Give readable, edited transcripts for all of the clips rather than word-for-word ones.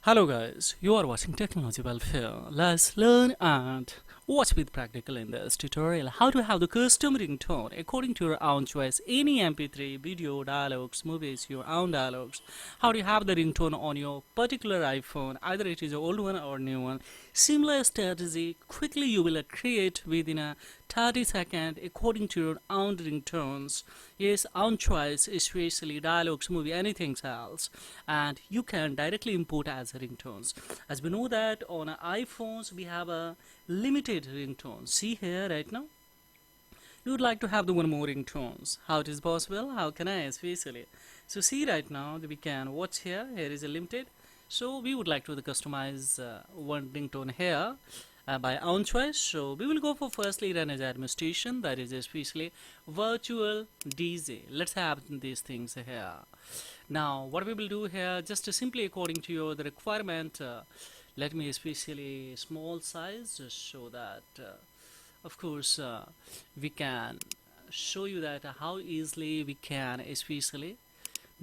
Hello guys, you are watching Technology Welfare. Let's learn and watch with practical in this tutorial how to have the custom ringtone according to your own choice. Any MP3, video, dialogues, movies, your own dialogues. How do you have the ringtone on your particular iPhone, either it is an old one or new one. Similar strategy quickly you will create within a 30 seconds according to your own ringtones. Yes, own choice, especially dialogues, movie, anything else, and you can directly import as ringtones. As we know that on iPhones we have a limited ringtone. See here right now, you would like to have the one more ringtones. How it is possible? How can I especially? So see right now that we can watch here. Here is a limited. So we would like to customize one ringtone here. By own choice. So we will go for firstly run as administration, that is especially virtual DJ. Let's have these things here. Now what we will do here, just simply according to your the requirement, let me especially small size just so that of course we can show you that how easily we can especially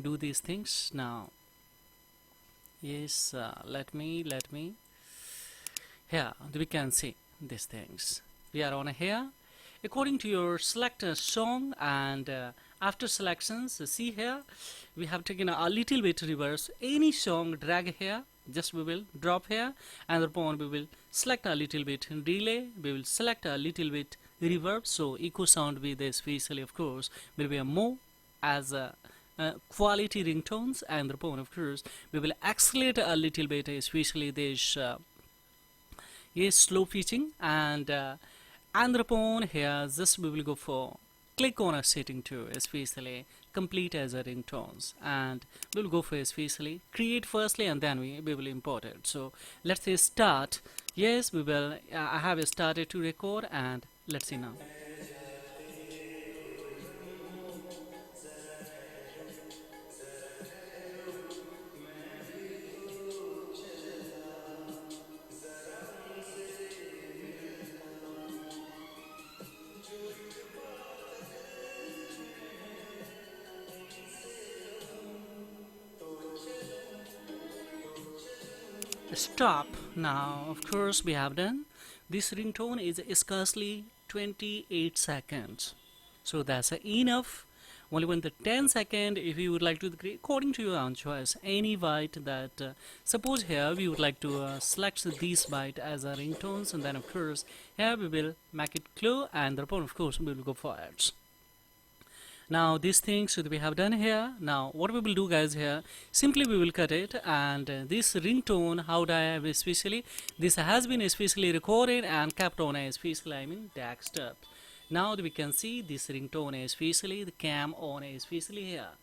do these things. Now yes, let me here we can see these things. We are on here according to your select a song, and after selections see here we have taken a little bit reverse. Any song drag here, just we will drop here, and upon we will select a little bit delay, we will select a little bit reverb, so echo sound with this especially of course will be a more as a quality ringtones, and upon of course we will accelerate a little bit especially this is slow pitching, and upon here just we will go for click on a setting to especially complete as a ringtones, and we will go for especially create firstly, and then we will import it. So let's say start. Yes, we will I have started to record, and let's see now. Stop. Now of course we have done. This ringtone is scarcely 28 seconds, so that's enough. Only when the 10 second, if you would like to create according to your own choice any byte that suppose here we would like to select these byte as a ringtones, and then of course here we will make it clear, and thereupon of course we will go for ads. Now these things that we have done here. Now what we will do guys here, simply we will cut it, and this ringtone how do I have especially this has been especially recorded and kept on a especially desktop. Now we can see this ringtone especially the cam on especially here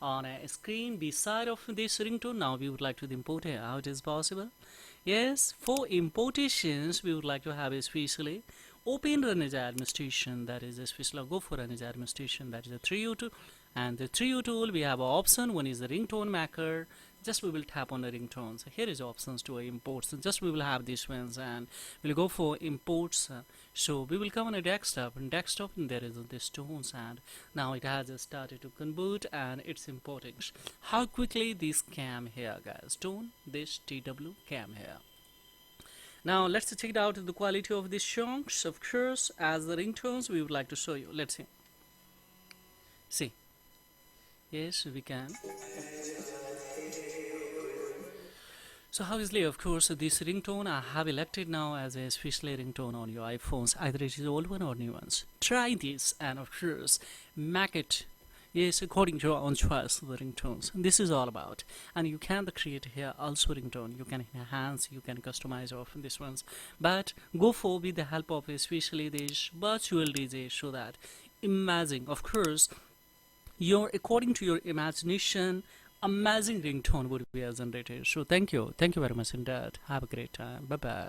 on a screen beside of this ringtone. Now we would like to import here. How it is possible? Yes, for importations we would like to have especially open run as administration, that is especially go for run as administration, that is a 3U tool, and the 3U tool we have an option. One is the ringtone maker, just we will tap on the ringtones. Here is options to imports, so just we will have these ones, and we'll go for imports. So we will come on a desktop, and there is this tones, and now it has started to convert and it's importing. How quickly this cam here guys, tone this TW cam here. Now let's check out the quality of these songs. Of course, as the ringtones we would like to show you. Let's see. See. Yes, we can. So how easily, of course, this ringtone I have elected now as a special ringtone on your iPhones, either it is old one or new ones. Try this, and of course make it, yes, according to your own choice, the ringtones. This is all about, and you can create here also ringtone. You can enhance, you can customize of these ones, but go for with the help of especially this virtual DJ, so that imagine, of course, your according to your imagination, amazing ringtone would be generated. So thank you very much indeed. Have a great time. Bye bye.